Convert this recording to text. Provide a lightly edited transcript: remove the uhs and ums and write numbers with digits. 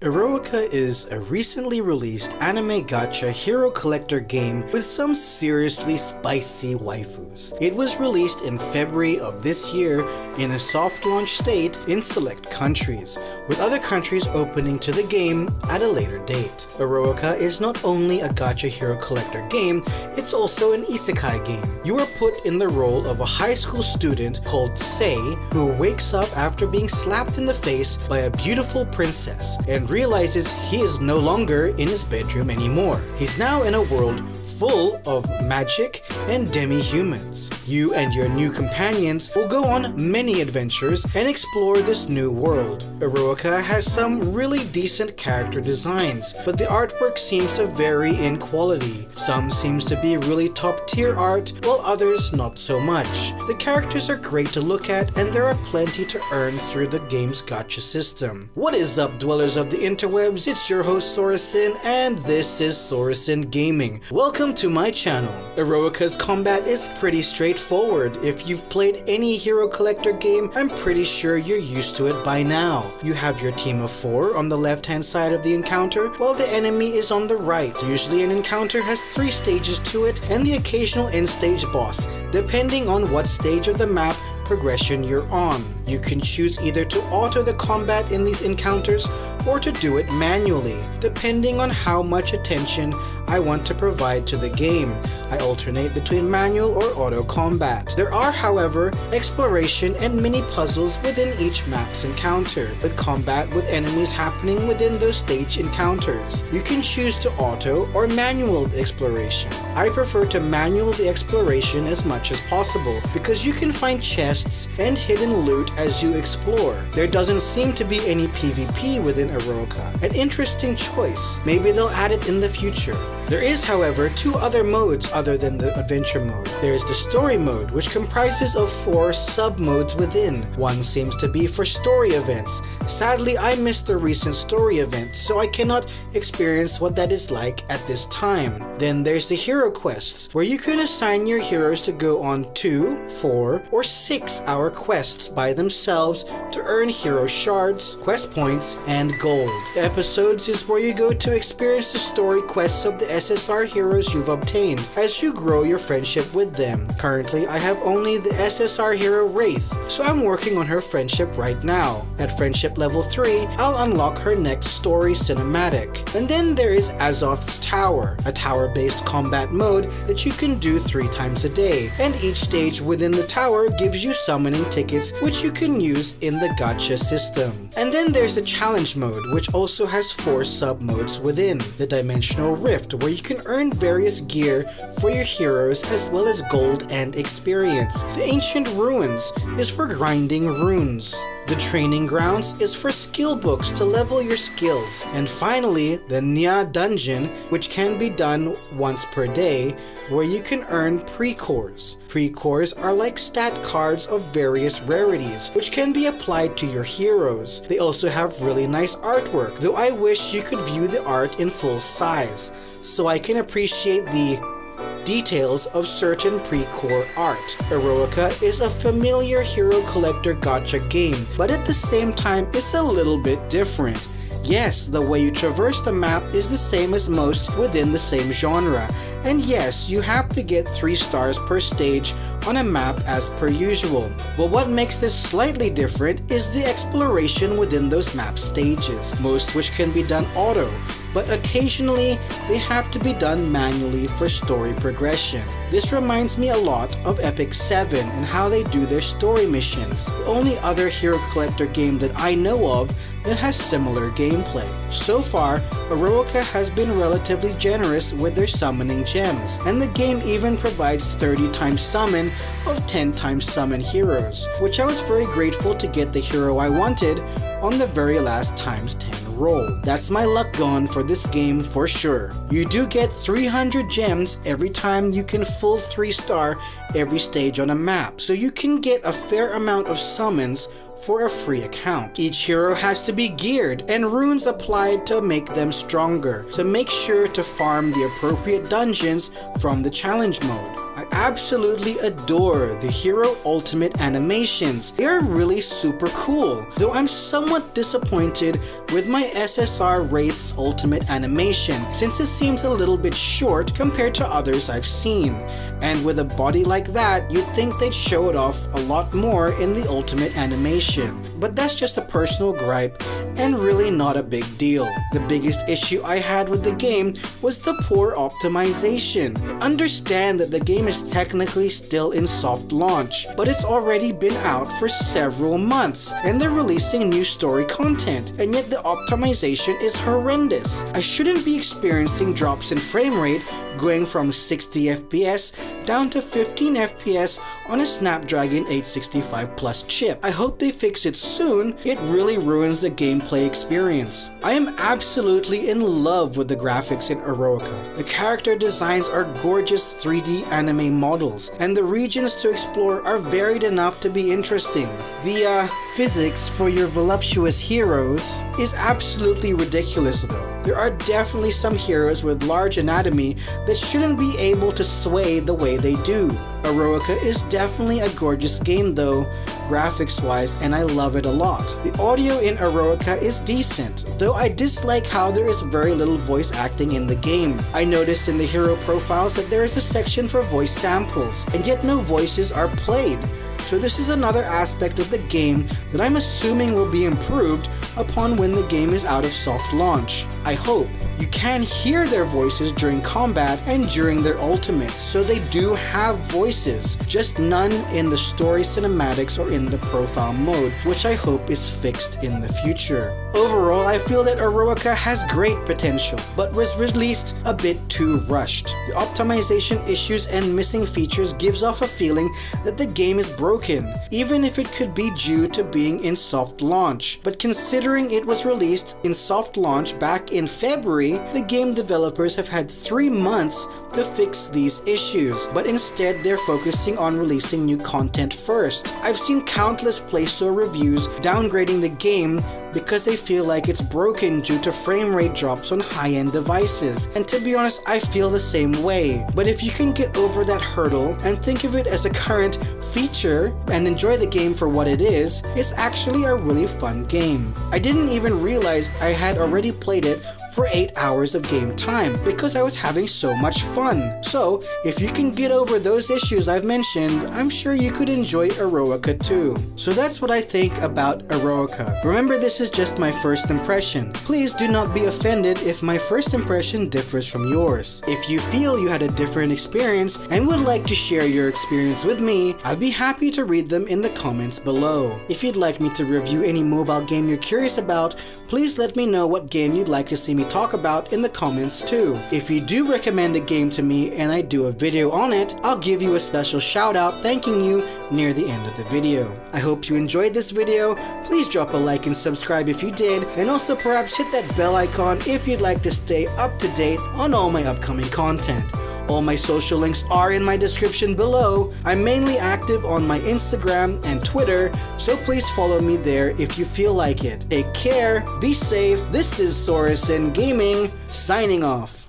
Eroica is a recently released anime gacha hero collector game with some seriously spicy waifus. It was released in February of this year in a soft launch state in select countries, with other countries opening to the game at a later date. Eroica is not only a gacha hero collector game, it's also an isekai game. You are put in the role of a high school student called Sei, who wakes up after being slapped in the face by a beautiful princess and realizes he is no longer in his bedroom anymore. He's now in a world full of magic and demi-humans. You and your new companions will go on many adventures and explore this new world. Eroica has some really decent character designs, but the artwork seems to vary in quality. Some seems to be really top tier art, while others not so much. The characters are great to look at, and there are plenty to earn through the game's gacha system. What is up, dwellers of the interwebs? It's your host Sora Synn, and this is Sora Synn Gaming. Welcome to my channel. Eroica's combat is pretty straightforward. If you've played any hero collector game, I'm pretty sure you're used to it by now. You have your team of 4 on the left hand side of the encounter, while the enemy is on the right. Usually an encounter has 3 stages to it and the occasional end stage boss, depending on what stage of the map progression you're on. You can choose either to auto the combat in these encounters or to do it manually, depending on how much attention I want to provide to the game. I alternate between manual or auto combat. There are, however, exploration and mini puzzles within each map's encounter, with combat with enemies happening within those stage encounters. You can choose to auto or manual exploration. I prefer to manual the exploration as much as possible because you can find chests and hidden loot as you explore. There doesn't seem to be any PvP within Eroica. An interesting choice. Maybe they'll add it in the future. There is, however, 2 other modes other than the adventure mode. There is the story mode, which comprises of 4 sub-modes within. One seems to be for story events. Sadly, I missed the recent story event, so I cannot experience what that is like at this time. Then there's the hero quests, where you can assign your heroes to go on 2, 4, or 6-hour quests by themselves to earn hero shards, quest points, and gold. The episodes is where you go to experience the story quests of the SSR heroes you've obtained as you grow your friendship with them. Currently, I have only the SSR hero Wraith, so I'm working on her friendship right now. At friendship level 3, I'll unlock her next story cinematic. And then there is Azoth's Tower, a tower-based combat mode that you can do 3 times a day, and each stage within the tower gives you summoning tickets which you can use in the gacha system. And then there's the challenge mode, which also has 4 sub-modes within. The Dimensional Rift, where you can earn various gear for your heroes as well as gold and experience. The Ancient Ruins is for grinding runes. The Training Grounds is for skill books to level your skills. And finally, the Nya Dungeon, which can be done once per day, where you can earn pre-cores. Pre-cores are like stat cards of various rarities, which can be applied to your heroes. They also have really nice artwork, though I wish you could view the art in full size, so I can appreciate the details of certain pre-core art. Eroica is a familiar hero collector gacha game, but at the same time it's a little bit different. Yes, the way you traverse the map is the same as most within the same genre, and yes, you have to get 3 stars per stage on a map as per usual. But what makes this slightly different is the exploration within those map stages, most which can be done auto, but occasionally they have to be done manually for story progression. This reminds me a lot of Epic 7 and how they do their story missions, the only other hero collector game that I know of that has similar gameplay. So far, Eroica has been relatively generous with their summoning gems, and the game even provides 30 times summon of 10 times summon heroes, which I was very grateful to get the hero I wanted on the very last times 10 roll. That's my luck gone for this game for sure. You do get 300 gems every time you can full 3-star every stage on a map, so you can get a fair amount of summons for a free account. Each hero has to be geared and runes applied to make them stronger, so make sure to farm the appropriate dungeons from the challenge mode. I absolutely adore the hero ultimate animations. They are really super cool, though I'm somewhat disappointed with my SSR Wraith's ultimate animation since it seems a little bit short compared to others I've seen. And with a body like that, you'd think they'd show it off a lot more in the ultimate animation. But that's just a personal gripe and really not a big deal. The biggest issue I had with the game was the poor optimization. I understand that the game is technically still in soft launch, but it's already been out for several months and they're releasing new story content, and yet the optimization is horrendous. I shouldn't be experiencing drops in frame rate going from 60 FPS down to 15 FPS on a Snapdragon 865 Plus chip. I hope they fix it soon. It really ruins the gameplay experience. I am absolutely in love with the graphics in Eroica. The character designs are gorgeous 3D anime models, and the regions to explore are varied enough to be interesting. The physics for your voluptuous heroes is absolutely ridiculous though. There are definitely some heroes with large anatomy that shouldn't be able to sway the way they do. Eroica is definitely a gorgeous game though, graphics wise, and I love it a lot. The audio in Eroica is decent, though I dislike how there is very little voice acting in the game. I noticed in the hero profiles that there is a section for voice samples, and yet no voices are played. So this is another aspect of the game that I'm assuming will be improved upon when the game is out of soft launch. I hope. You can hear their voices during combat and during their ultimates, so they do have voices, just none in the story cinematics or in the profile mode, which I hope is fixed in the future. Overall, I feel that Eroica has great potential, but was released a bit too rushed. The optimization issues and missing features gives off a feeling that the game is broken, even if it could be due to being in soft launch. But considering it was released in soft launch back in February, the game developers have had 3 months to fix these issues, but instead they're focusing on releasing new content first. I've seen countless Play Store reviews downgrading the game because they feel like it's broken due to frame rate drops on high-end devices, and to be honest, I feel the same way. But if you can get over that hurdle and think of it as a current feature and enjoy the game for what it is, it's actually a really fun game. I didn't even realize I had already played it for 8 hours of game time because I was having so much fun. So if you can get over those issues I've mentioned, I'm sure you could enjoy Eroica too. So that's what I think about Eroica. Remember, this is just my first impression. Please do not be offended if my first impression differs from yours. If you feel you had a different experience and would like to share your experience with me, I'd be happy to read them in the comments below. If you'd like me to review any mobile game you're curious about, please let me know what game you'd like to see me talk about in the comments too. If you do recommend a game to me and I do a video on it, I'll give you a special shout out thanking you near the end of the video. I hope you enjoyed this video. Please drop a like and subscribe if you did, and also perhaps hit that bell icon if you'd like to stay up to date on all my upcoming content. All my social links are in my description below. I'm mainly active on my Instagram and Twitter, so please follow me there if you feel like it. Take care, be safe. This is I Sora Synn Gaming, signing off.